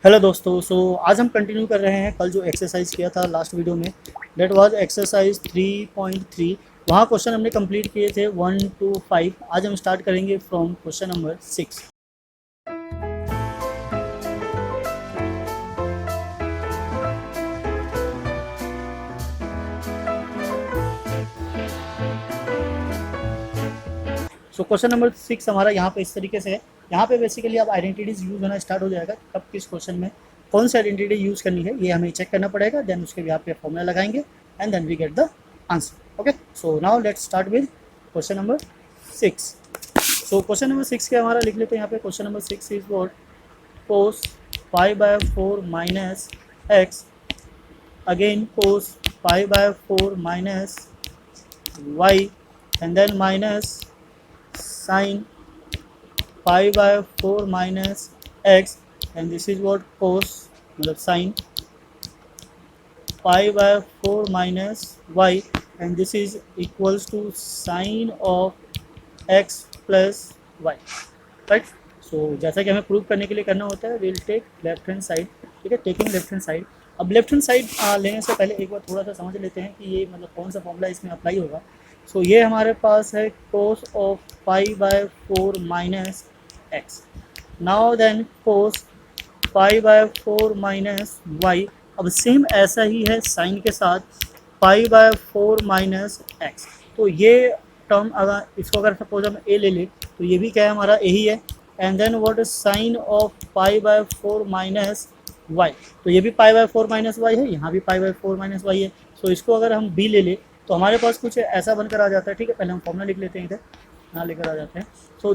Hello दोस्तों। आज हम कंटिन्यू कर रहे हैं कल जो एक्सरसाइज किया था लास्ट वीडियो में। That was exercise 3.3। वहाँ क्वेश्चन हमने कंप्लीट किए थे 1 to 5। आज हम स्टार्ट करेंगे from question number 6। Question number 6 हमारा यहाँ पे इस तरीके से है। यहाँ पे बेसिकली अब आइडेंटिटीज यूज होना स्टार्ट हो जाएगा, कब किस क्वेश्चन में कौन सी आइडेंटिटी यूज करनी है ये हमें चेक करना पड़ेगा। देन उसके यहाँ पे फॉर्मूला लगाएंगे and then we get the answer. Okay, so now let's start with question number 6। Question number 6 के हमारा लिख लेते हैं यहाँ पे। Question number 6 is what cos 5/4 minus x, again cos 5/4 minus y, and then minus sin 5/4 minus x, and this is what cos मतलब sin 5/4 minus y, and this is equals to sin of x plus y, right. जैसा कि हमें prove करने के लिए करना होता है, will take left hand side. ठीक है, टेकिंग लेफ्ट हैंड साइड। अब लेफ्ट हैंड साइड लेने से पहले एक बार थोड़ा सा समझ लेते हैं कि ये मतलब कौन सा फॉर्मूला इसमें अप्लाई होगा। ये हमारे पास है cos of 5/4 minus x. Now then cos 5/4 minus y. अब सेम ऐसा ही है साइन के साथ 5/4 माइनस एक्स। तो ये टर्म अगर इसको अगर सपोज हम ए ले ले तो ये भी क्या है, हमारा ए ही है। And then what is sine of 5/4 minus y. तो ये भी 5/4 माइनस वाई है, यहाँ भी 5/4 माइनस वाई है। इसको अगर हम बी ले ले तो हमारे पास कुछ ऐसा बनकर आ जाता है। ठीक है, पहले हम फॉर्मूला लिख लेते हैं, इधर यहाँ लेकर आ जाते हैं।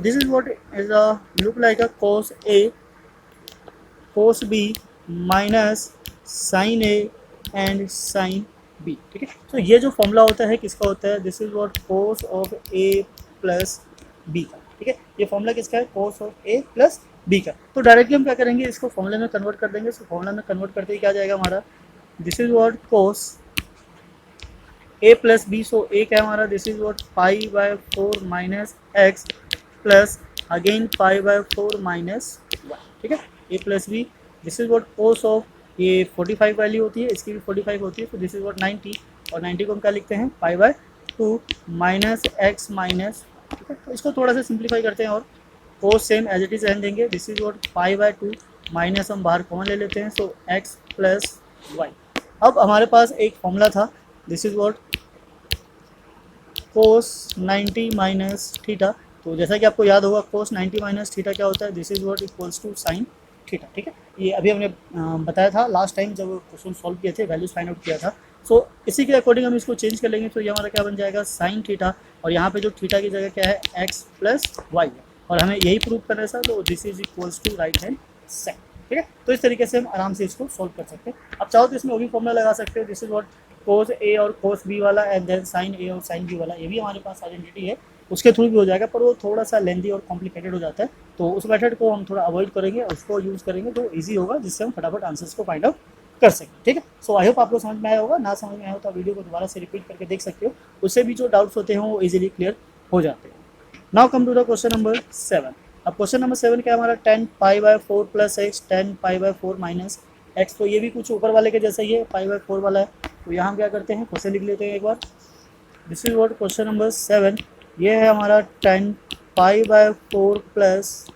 This is what is look like a cos A cos B minus sine A and sine B. ठीक है, ये जो फॉर्मूला होता है किसका होता है, this is what cos of A plus B का। ठीक है, ये फॉर्मूला किसका है, cos of A plus B का। तो डायरेक्टली हम क्या करेंगे, इसको फॉर्मूला में कन्वर्ट कर देंगे। फॉर्मूला में कन्वर्ट करते ही क्या जाएगा हमारा, this is what cos A plus B. A क्या है हमारा, this is what 5/4 minus X plus again 5/4 minus Y. ठीक है, A plus B. This is what cos of ये 45 वैल्यू होती है, इसकी भी 45 होती है। दिस इज व्हाट 90, और 90 को हम क्या लिखते हैं 5/2 माइनस एक्स माइनस। ठीक है, तो इसको थोड़ा सा सिंप्लीफाई करते हैं और cos same as it is रहने देंगे। दिस इज व्हाट 5/2 माइनस हम बाहर कॉमन ले लेते हैं, एक्स प्लस वाई। अब हमारे पास एक फॉर्मूला था, this is what cos 90 minus theta. तो जैसा कि आपको याद होगा cos 90 माइनस थीटा क्या होता है, this is what equals to sine theta. ठीक है, ये अभी हमने बताया था लास्ट टाइम जब क्वेश्चन सॉल्व किए थे, वैल्यूज फाइंड आउट किया था। इसी के अकॉर्डिंग हम इसको चेंज कर लेंगे। ये हमारा क्या बन जाएगा, साइन थीटा, और यहाँ पे जो थीटा की जगह क्या है, एक्स प्लस वाई है, और हमें यही प्रूव करना है सर। तो this is equals to right hand side. ठीक है, तो इस तरीके से हम आराम से इसको सॉल्व कर सकते हैं। अब चाहो तो इसमें वो भी फॉर्मूला लगा सकते हैं, दिस इज व्हाट cos ए और cos बी वाला, एंड देन साइन ए और साइन बी वाला। ये भी हमारे पास आइडेंटिटी है, उसके थ्रू भी हो जाएगा, पर वो थोड़ा सा लेंदी और कॉम्प्लिकेटेड हो जाता है। तो उस मेथड को हम थोड़ा अवॉइड करेंगे, उसको यूज़ करेंगे तो ईजी होगा, जिससे हम फटाफट आंसर्स को फाइंड आउट कर सकें। ठीक है, आई होप आपको समझ में आया होगा। ना समझ में आया हो तो वीडियो को दोबारा से रिपीट करके देख सकते हो, उससे भी जो डाउट्स होते हैं वो इजीली क्लियर हो जाते हैं। Now come to the question number 7। अब क्वेश्चन नंबर 7 क्या है हमारा, 10 π/4 प्लस एक्स 10 π/4 माइनस एक्स। तो ये भी कुछ ऊपर वाले के जैसा ही है, 5/4 वाला है। तो यहाँ हम क्या करते हैं, क्वेश्चन लिख लेते हैं एक बार। This is what question number 7। ये है हमारा 10 π/4 plus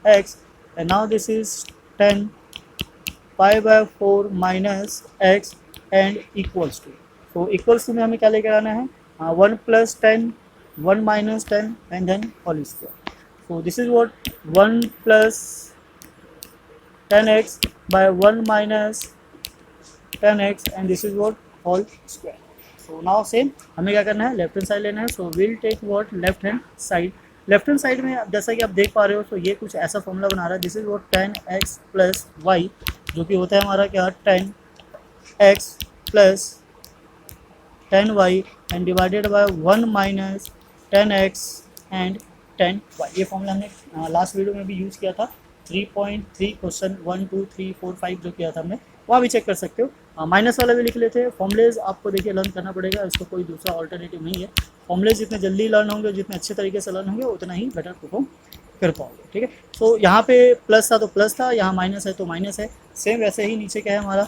X, and now this is 10 π/4 minus X and equals to. Equals to में हमें क्या लेकर आना है, 1 plus 10 1 minus 10 and then whole square. This is what 1 plus 10x by 1 minus 10x, and this is what whole square. Now same हमें क्या करना है, लेफ्ट हैंड साइड लेना है। Will take what left hand side. Left hand side में जैसा कि आप देख पा रहे हो, ये कुछ ऐसा फॉर्मूला बना रहा है, this is what 10x plus y, जो कि होता है हमारा क्या, 10x plus 10y and divided by 1 minus 10x and 10y। ये फॉर्मूला हमने लास्ट वीडियो में भी यूज़ किया था, 3.3 क्वेश्चन 1 2 3 4 5 जो किया था हमने, वहाँ भी चेक कर सकते हो। माइनस वाला भी लिख लेते हैं। फॉर्मूलेज आपको देखिए लर्न करना पड़ेगा, इसको कोई दूसरा ऑल्टरनेटिव नहीं है। फॉर्मूलेज जितने जल्दी लर्न होंगे, जितने अच्छे तरीके से लर्न होंगे, उतना ही बेटर परफॉर्म कर पाओगे। ठीक है, सो यहाँ पे प्लस था तो प्लस था, यहाँ माइनस है तो माइनस है। सेम वैसे ही नीचे क्या है हमारा,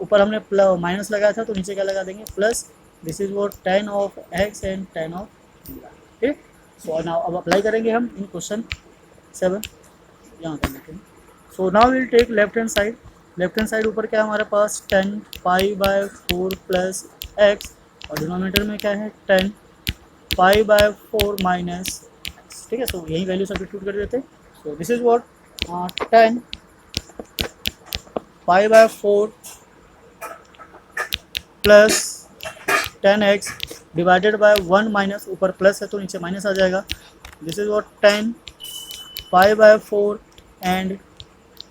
ऊपर हमने माइनस लगाया था तो नीचे क्या लगा देंगे, plus. This is what tan of x and tan of y। ठीक, सो नाउ अब अप्लाई करेंगे हम इन क्वेश्चन 7, यहाँ कर लेते हैं। So now will take left hand side. Left hand side ऊपर क्या है हमारे पास, 10π/4 प्लस एक्स, और डिनोमिनेटर में क्या है 10π/4 माइनस एक्स। ठीक है, सो यही वैल्यू सब्स्टिट्यूट कर देते हैं। So this is what 10π/4 plus 10x divided by 1 minus, ऊपर प्लस है तो नीचे माइनस आ जाएगा। This is what 10π/4 and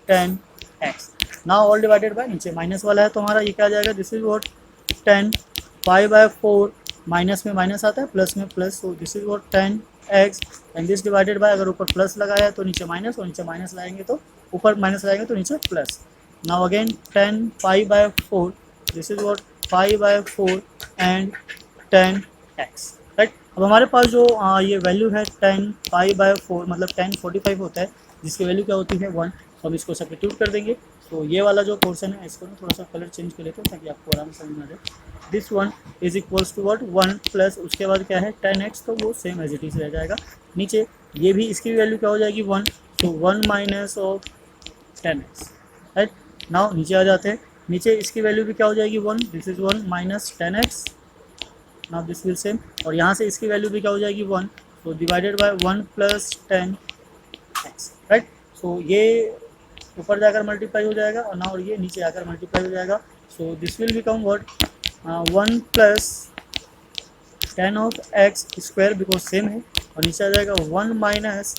10x। Now all divided by, नीचे माइनस वाला है तो हमारा ये क्या आ जाएगा, दिस इज वॉट 10π/4, माइनस में माइनस आता है, प्लस में plus, so this is what 10x and this divided by, अगर ऊपर प्लस लगाया है तो नीचे माइनस, और नीचे माइनस लाएंगे तो ऊपर माइनस लाएंगे तो नीचे plus. Now again 10π/4, this is what 5/4 and 10x। Right, अब हमारे पास जो ये वैल्यू है 10π/4 मतलब 1045 होता है, जिसकी वैल्यू क्या होती है 1, तो हम इसको सब्स्टिट्यूट कर देंगे। तो ये वाला जो पोर्शन है इसको थोड़ा सा कलर चेंज कर लेते हैं ताकि आपको आराम से समझ में आ जाए। This one is equals to what 1 plus उसके बाद क्या है 10x, तो वो सेम एज इट इज रह जाएगा। नीचे ये भी, इसकी वैल्यू क्या हो जाएगी 1, तो 1 minus of 10x। Right, now नीचे आ जाते हैं, नीचे इसकी वैल्यू भी क्या हो जाएगी 1, this is 1 minus 10x। Now this will same, और यहाँ से इसकी वैल्यू भी क्या हो जाएगी 1, तो divided by 1 plus 10x। Right, so ये ऊपर जाकर मल्टीप्लाई हो जाएगा और ना, और ये नीचे आकर मल्टीप्लाई हो जाएगा। So this will become what 1 plus 10 of x square, because same है, और नीचे आ जाएगा 1 minus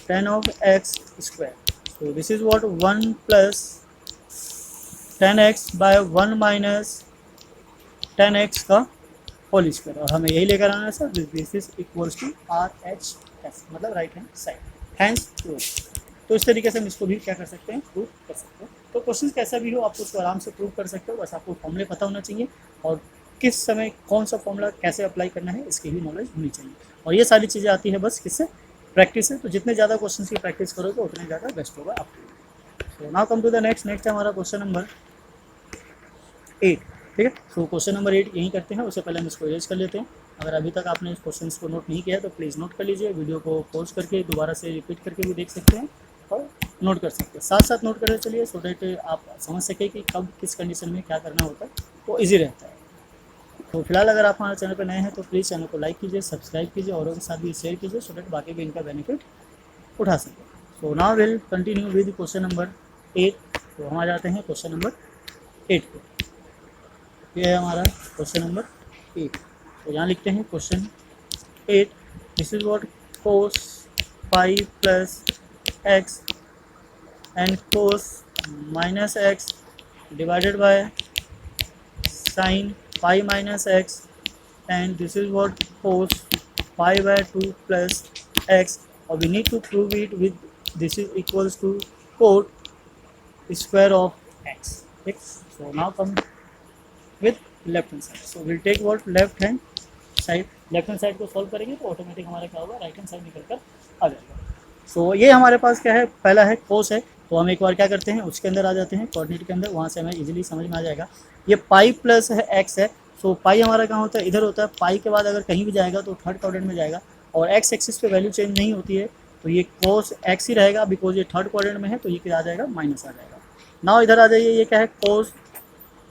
10 of x square. So this is what 1 plus 10x by 1 minus 10x का होल स्क्वायर, और हमें यही लेकर आना है sir, this is equals to RHS, मतलब right hand side, hence prove. तो इस तरीके से हम इसको भी क्या कर सकते हैं, प्रूव कर सकते हैं। तो क्वेश्चन कैसा भी हो आप उसको आराम से प्रूव कर सकते हो, बस आपको फॉर्मूले पता होना चाहिए और किस समय कौन सा फॉर्मूला कैसे अप्लाई करना है इसकी भी नॉलेज होनी चाहिए। और ये सारी चीज़ें आती है बस किससे, प्रैक्टिस से। तो जितने ज़्यादा क्वेश्चन की प्रैक्टिस करोगे उतने ज़्यादा बेस्ट होगा आपके। So now come to the next है हमारा क्वेश्चन नंबर 8। ठीक है, सो क्वेश्चन नंबर 8 यहीं करते हैं, उससे पहले हम इसको इरेज कर लेते हैं। अगर अभी तक आपने इस क्वेश्चन को नोट नहीं किया है तो प्लीज़ नोट कर लीजिए, वीडियो को पॉज करके दोबारा से रिपीट करके भी देख सकते हैं और नोट कर सकते हैं, साथ साथ नोट करते चलिए, सो डैट आप समझ सकें कि कब किस कंडीशन में क्या करना होता है, तो ईजी रहता है। तो फिलहाल अगर आप हमारे चैनल पर नए हैं तो प्लीज़ चैनल को लाइक कीजिए, सब्सक्राइब कीजिए, औरों के साथ भी शेयर कीजिए, सो डैट बाकी भी इनका बेनिफिट उठा सकें। सो now will continue with question number 8। तो हम आ जाते हैं क्वेश्चन नंबर 8 पे। ये है हमारा क्वेश्चन नंबर 8। तो यहाँ लिखते हैं question 8, this is what cos pi plus X and cos minus X divided by sine pi minus X, and this is what cos π/2 plus x, और we need to prove it with this is equals to cot square of x. ठीक, so now come with left hand side. So will take what left hand side. Left hand side को solve करेंगे तो automatic हमारा क्या होगा, right hand side निकल कर आ जाएगा। सो ये हमारे पास क्या है, पहला है कोस है, तो हम एक बार क्या करते हैं उसके अंदर आ जाते हैं, कोऑर्डिनेट के अंदर, वहाँ से हमें इजीली समझ में आ जाएगा। ये पाई प्लस है एक्स है, सो पाई हमारा कहाँ होता है, इधर होता है। पाई के बाद अगर कहीं भी जाएगा तो थर्ड क्वाड्रेंट में जाएगा, और एक्स एक्सिस पे वैल्यू चेंज नहीं होती है, तो ये कोस एक्स ही रहेगा, बिकॉज ये थर्ड क्वाड्रेंट में है, तो ये क्या आ जाएगा, माइनस आ जाएगा। नाउ इधर आ जाइए, ये क्या है कोस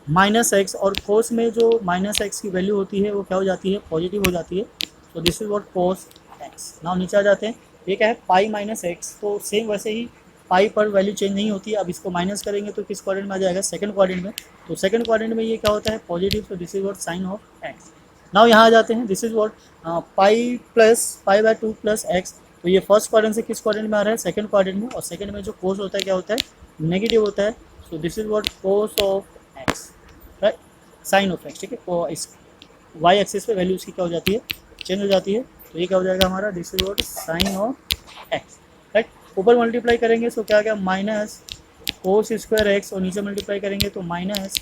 माइनस एक्स, और कोस में जो माइनस एक्स की वैल्यू होती है वो क्या हो जाती है, पॉजिटिव हो जाती है। तो this is what cos x. Now नीचे आ जाते हैं, ये क्या है पाई माइनस एक्स, तो सेम वैसे ही पाई पर वैल्यू चेंज नहीं होती है। अब इसको माइनस करेंगे तो किस क्वाड्रेंट में आ जाएगा, सेकंड क्वाड्रेंट में, तो सेकंड क्वाड्रेंट में ये क्या होता है, पॉजिटिव, तो this is what sine of X. Now यहाँ आ जाते हैं, this is what pi plus π/2 plus X, तो ये फर्स्ट क्वाड्रेंट से किस क्वाड्रेंट में आ रहा है, सेकंड क्वाड्रेंट में, और सेकंड में जो कोस होता है क्या होता है, नेगेटिव होता है। So this is what cos of x, right, sine of x. ठीक है, तो इस वाई एक्सिस पे वैल्यू इसकी क्या हो जाती है, चेंज हो जाती है, तो ये क्या हो जाएगा हमारा, this is what sine of x. Right, ऊपर मल्टीप्लाई करेंगे तो क्या क्या, माइनस कोस स्क्वायर एक्स, और नीचे मल्टीप्लाई करेंगे तो minus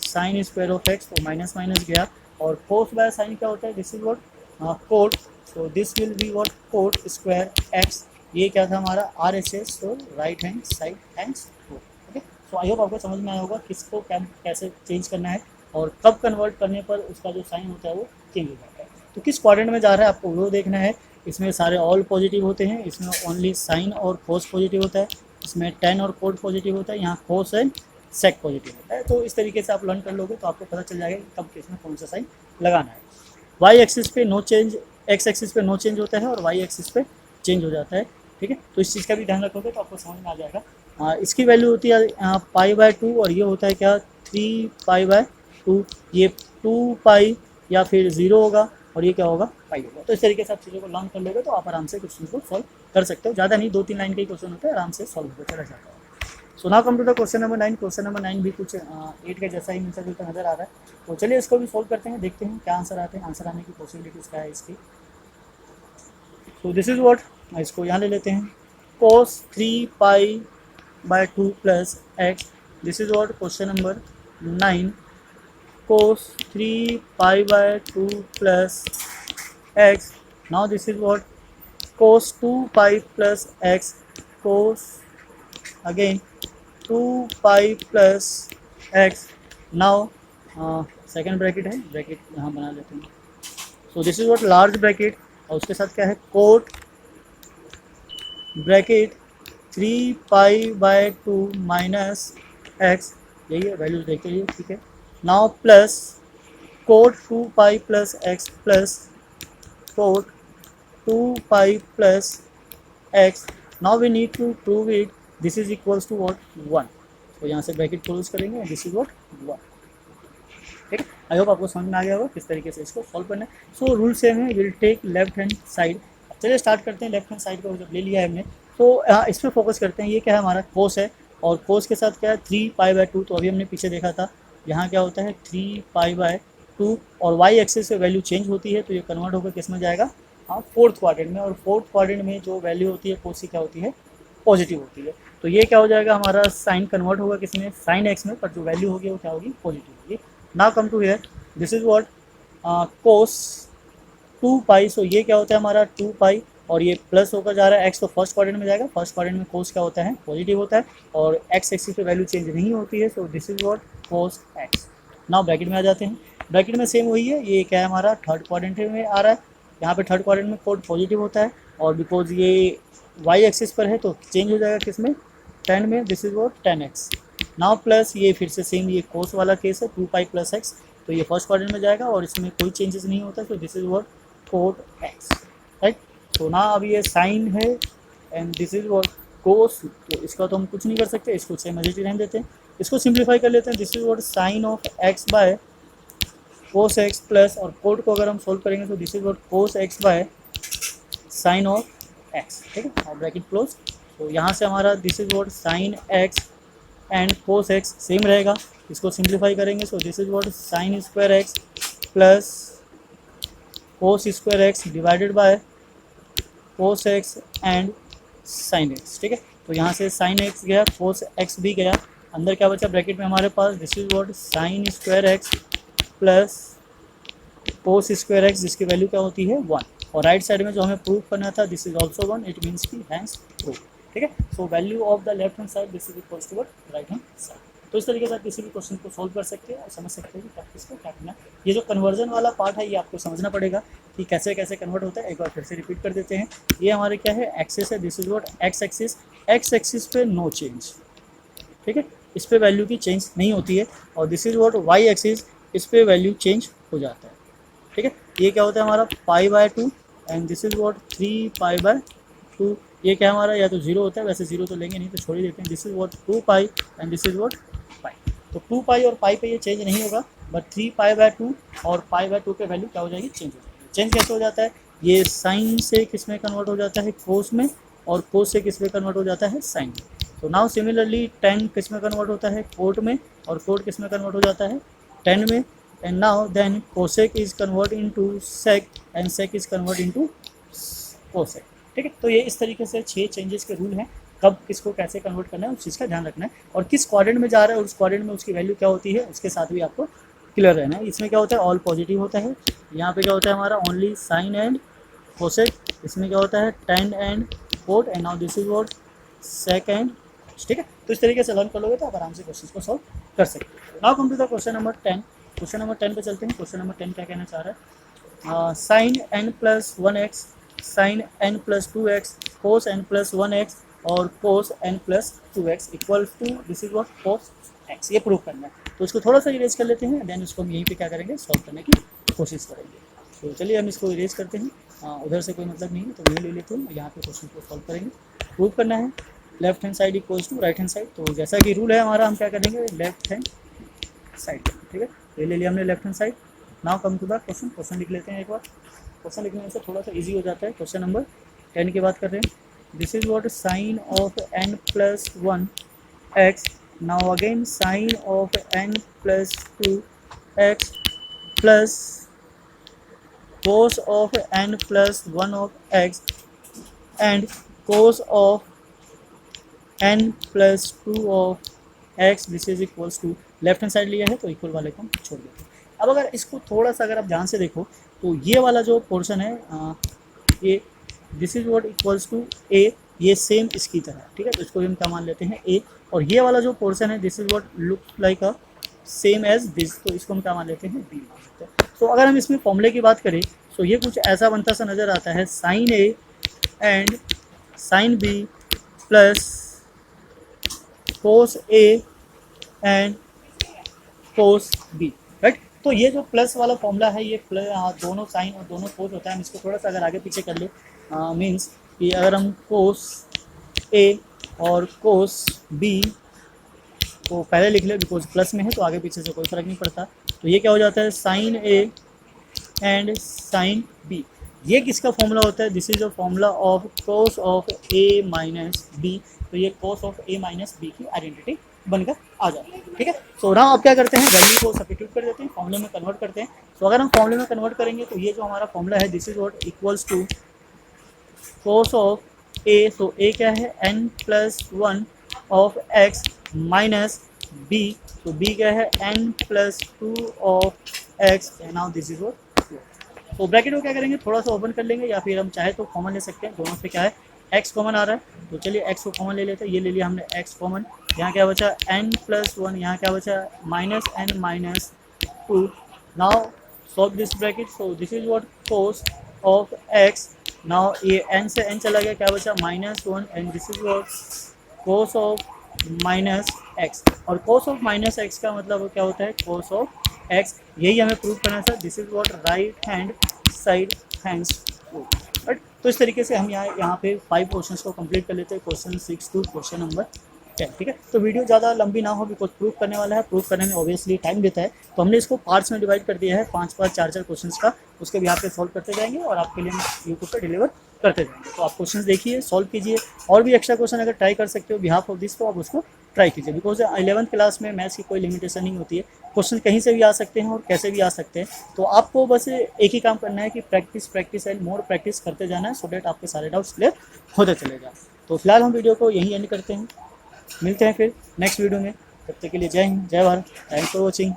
sine square of x, तो माइनस माइनस गया, और कोस बाय साइन क्या होता है, this is what cot, so this will be what cot square x ये क्या था हमारा RHS, so right hand side hands rule. Okay, so I hope आपको समझ में आया होगा किसको कैसे चेंज करना है और कब कन्वर्ट करने पर उसका जो साइन होता है वो चेंज हो जाता है। तो किस क्वाड्रेंट में जा रहा है आपको वो देखना है। इसमें सारे ऑल पॉजिटिव होते हैं, इसमें ओनली साइन और कोस पॉजिटिव होता है, इसमें टेन और कोड पॉजिटिव होता है, यहाँ कोस एंड सेक पॉजिटिव होता है। तो इस तरीके से आप लर्न कर लोगे तो आपको पता चल जाएगा कि कब किसमें कौन सा साइन लगाना है। वाई एक्सिस पे नो चेंज, एक्स एक्सिस पे नो चेंज होता है और वाई एक्सिस पे चेंज हो जाता है। ठीक है, तो इस चीज़ का भी ध्यान रखोगे तो आपको समझ में आ जाएगा। इसकी वैल्यू होती है π/2 और ये होता है क्या 3π/2। ये 2π या फिर 0 होगा और ये क्या होगा पाई होगा। तो इस तरीके से आप चीज़ों को लर्न कर लोगे तो आप आराम से क्वेश्चन को सॉल्व कर सकते हो। ज़्यादा नहीं, 2-3 लाइन के ही क्वेश्चन होते हैं, आराम से सॉल्व होकर चला जाता है। So now come to the question number 9। Question number 9 भी कुछ 8 के जैसा ही मिलता जुलता नजर आ रहा है। तो चलिए इसको भी सॉल्व करते हैं, देखते हैं क्या आंसर आते हैं, आंसर आने की पॉसिबिलिटीज़ क्या है इसकी। तो दिस इज व्हाट, इसको यहाँ ले लेते हैं cos 3π/2 plus X. This is what question number 9 cos 3π/2 plus x. Now this is what cos 2π plus x, cos again 2π plus x. Now second bracket है, ब्रैकेट यहाँ बना लेते हैं। So this is what large bracket और उसके साथ क्या है कोट ब्रैकेट 3π/2 माइनस एक्स, यही है वैल्यूज देखते हैं, ठीक है। Now plus cot 2π plus X plus cot 2π plus x. Now we need to prove it. This is equals to what 1. तो यहाँ से ब्रैकेट क्लोज करेंगे, दिस इज व्हाट 1। ठीक है, आई होप आपको समझ में आ गया होगा किस तरीके से इसको सॉल्व करना है। सो रूल सेम है, will take left hand side. चलिए स्टार्ट करते हैं। लेफ्ट हैंड साइड को जब ले लिया है हमने तो इस पर फोकस करते हैं। ये क्या है हमारा कोस है और कोस के साथ क्या है 3π/2। तो अभी हमने पीछे देखा था यहाँ क्या होता है 3π/2 और वाई एक्सिस से वैल्यू चेंज होती है तो ये कन्वर्ट होकर किस में जाएगा फोर्थ क्वाड्रेंट में। और फोर्थ क्वाड्रेंट में जो वैल्यू होती है कोस की क्या होती है पॉजिटिव होती है। तो ये क्या हो जाएगा हमारा साइन कन्वर्ट होगा किस में साइन एक्स में, पर जो वैल्यू होगी वो क्या होगी पॉजिटिव होगी। Now come to here, this is what cos 2π। So ये क्या होता है हमारा 2π और ये प्लस होकर जा रहा है एक्स, तो फर्स्ट क्वाड्रेंट में जाएगा। फर्स्ट क्वाड्रेंट में कोस क्या होता है पॉजिटिव होता है और एक्स एक्सिस पे वैल्यू चेंज नहीं होती है। So this is what cos x. Now bracket में आ जाते हैं। ब्रैकेट में सेम वही है, ये क्या है हमारा थर्ड क्वाड्रेंट में आ रहा है। यहाँ पे थर्ड क्वाड्रेंट में कोड पॉजिटिव होता है और बिकॉज ये वाई एक्सिस पर है तो चेंज हो जाएगा किस में 10 में, this is what 10x। Now plus ये फिर से सेम ये कोस वाला केस है 2π प्लस x, तो ये फर्स्ट क्वाड्रेंट में जाएगा और इसमें कोई चेंजेस नहीं होता। तो this is what cot x, right. तो ना अब ये साइन है and this is what cos, तो इसका तो हम कुछ नहीं कर सकते, इसको सेम एज इट इज रहने देते हैं। इसको सिंप्लीफाई कर लेते हैं। This is what sine of x by cos x plus, और कोड को अगर हम सोल्व करेंगे तो this is what cos x by sine of x. ठीक है, और ब्रैकेट क्लोज। तो यहाँ से हमारा this is what sine x and cos x same रहेगा, इसको सिंप्लीफाई करेंगे। So this is what sine square x plus cos square x divided by cos x and sine x. ठीक है, तो यहाँ से साइन एक्स गया, कोस एक्स भी गया, अंदर क्या बचा ब्रैकेट में हमारे पास this is what sine square x plus cos square X जिसकी वैल्यू क्या होती है 1, और राइट साइड में जो हमें प्रूव करना था this is also 1, it means की हैंस प्रूव। ठीक है, so value of the left hand side this is equals to right hand side. तो इस तरीके से आप किसी भी क्वेश्चन को सॉल्व कर सकते हैं और समझ सकते हैं कि प्रैक्टिस को क्या करना है। ये जो कन्वर्जन वाला पार्ट है ये आपको समझना पड़ेगा कि कैसे कैसे कन्वर्ट होता है। एक बार फिर से रिपीट कर देते हैं। ये हमारे क्या है एक्सिस है, this is what x axis. X axis पे नो चेंज, ठीक है, इस पे वैल्यू की चेंज नहीं होती है। और this is what y axis, इस पे वैल्यू चेंज हो जाता है। ठीक है, ये क्या होता है हमारा π/2 एंड दिस इज व्हाट 3π/2। ये क्या हमारा या तो 0 होता है, वैसे 0 तो लेंगे नहीं तो छोड़ ही देते हैं। This is what 2π and this is what π। तो 2π और π पे ये चेंज नहीं होगा, बट 3π/2 और π/2 पे वैल्यू क्या हो जाएगी चेंज हो जाएगी। चेंज कैसे हो जाता है, ये साइन से किस में कन्वर्ट हो जाता है कोस में, और कोस से किस में कन्वर्ट हो जाता है साइन में। तो नाउ सिमिलरली 10 किस में कन्वर्ट होता है कोट में, और कोट किस में कन्वर्ट हो जाता है 10 में। And now then cosec is convert into sec and sec is convert into cosec। ठीक है, तो ये इस तरीके से 6 चेंजेस के रूल हैं, कब किसको कैसे कन्वर्ट करना है उस चीज़ का ध्यान रखना है, और किस क्वाड्रेंट में जा रहा है उस क्वाड्रेंट में उसकी वैल्यू क्या होती है उसके साथ भी आपको क्लियर रहना है। इसमें क्या होता है ऑल पॉजिटिव होता है, यहाँ पे क्या होता है हमारा ओनली साइन एंड कोसेक, इसमें क्या होता है ten and fourth and now this is what second. ठीक है, तो इस तरीके से लर्न कर लोगे तो आप आराम से क्वेश्चन को सॉल्व कर सकते हो। Now come to the question number 10। Question number 10 पे चलते हैं। क्वेश्चन नंबर 10 क्या कहना चाह रहा है, sine N plus 1x, sine N plus 2x, cos N plus 1x और cos N plus 2x equal to this is what cos x। ये प्रूव करना है, तो इसको थोड़ा सा इरेज कर लेते हैं, देन इसको हम यहीं पे क्या करेंगे, सॉल्व करने की कोशिश करेंगे। तो चलिए हम इसको इरेज करते हैं। उधर से कोई मतलब नहीं है तो मैं ले लेता हूँ, यहाँ पे क्वेश्चन को सॉल्व करेंगे। प्रूव करना है left hand side equals to right hand side, तो जैसा कि रूल है हमारा, हम क्या करेंगे, लेफ्ट हैंड साइड। ठीक है, ये ले लिया हमने left hand side. Now come to the question. Question लिख लेते हैं एक बार। क्वेश्चन लिखने से थोड़ा सा इजी हो जाता है। क्वेश्चन नंबर 10 की बात कर रहे हैं। This is what sine of n plus 1 x, now again sine of n plus 2 x plus cos of n plus 1 of x and cos of n plus 2 of x this is equals to, left hand side लिया है तो equal वाले को छोड़ देते हैं। अब अगर इसको थोड़ा सा अगर आप ध्यान से देखो तो ये वाला जो पोर्शन है ये this is what equals to a, ये सेम इसकी तरह। ठीक है, तो इसको हम क्या मान लेते हैं a, और ये वाला जो पोर्शन है this is what look like a same as this, तो इसको हम क्या मान लेते हैं b मान लेते हैं। तो अगर हम इसमें फॉर्मूले की बात करें तो ये कुछ ऐसा बनता सा नज़र आता है, sine A and sine B plus cos A and cos B, right. तो ये जो प्लस वाला फॉर्मूला है ये दोनों साइन और दोनों कोस होता है। हम इसको थोड़ा सा अगर आगे पीछे कर ले, मीन्स कि अगर हम कोस ए और कोस बी को पहले लिख ले, बिकॉज प्लस में है तो आगे पीछे से कोई फर्क नहीं पड़ता, तो ये क्या हो जाता है, sine A and sine B. ये किसका फॉर्मूला होता है, this is a formula of cos of A minus B. तो ये cos of A minus B की आइडेंटिटी बनकर आ जाता है। ठीक है, सो नाउ आप क्या करते हैं, वैल्यू को सब्स्टिट्यूट कर देते हैं, फॉर्मूले में कन्वर्ट करते हैं। तो अगर हम फॉर्मूले में कन्वर्ट करेंगे तो ये जो हमारा फॉर्मूला है this is what equals to cos of A, तो ए क्या है, n plus 1 of x minus B, तो b क्या है, n plus 2 of x। Now this is what, तो ब्रैकेट को क्या करेंगे, थोड़ा सा ओपन कर लेंगे, या फिर हम चाहे तो कॉमन ले सकते हैं। दोनों से क्या है, x कॉमन आ रहा है, तो चलिए x को कॉमन ले लेते हैं। ये ले लिया हमने x कॉमन, यहाँ क्या बचा n प्लस 1, यहाँ क्या बचा minus n minus 2। Now solve this bracket, so this is what cos of x। Now ये n से n चला गया, क्या बचा minus 1, and this is what cos of minus x। और कोस ऑफ माइनस x का मतलब क्या होता है, कोस ऑफ x। यही हमें प्रूव करना था, this is what right hand side hands rule, right. तो इस तरीके से हम यहाँ पे 5 क्वेश्चंस को कंप्लीट कर लेते हैं, क्वेश्चन 6 टू क्वेश्चन नंबर 10। ठीक है, तो वीडियो ज़्यादा लंबी ना हो, बिकॉज प्रूव करने वाला है, प्रूव करने में ऑब्वियसली टाइम देता है, तो हमने इसको पार्ट्स में डिवाइड कर दिया है, 5-5 4-4 क्वेश्चंस का। उसके भी पे सॉल्व करते जाएंगे और आपके लिए हम यूट्यूब पर डिलीवर करते जाएंगे। तो आप क्वेश्चन देखिए, सॉल्व कीजिए, और भी एक्स्ट्रा क्वेश्चन अगर ट्राई कर सकते हो बिहाफ ऑफ दिस, तो आप उसको ट्राई कीजिए, बिकॉज 11th क्लास में मैथ्स की कोई लिमिटेशन नहीं होती है, क्वेश्चन कहीं से भी आ सकते हैं और कैसे भी आ सकते हैं। तो आपको बस एक ही काम करना है कि practice practice and more practice करते जाना है, सो डैट आपके सारे डाउट्स क्लियर होते चले जाए। तो फिलहाल हम वीडियो को यहीं एंड करते हैं, मिलते हैं फिर नेक्स्ट वीडियो में। तब तक के लिए जय हिंद, जय भारत, थैंक्स फॉर वॉचिंग।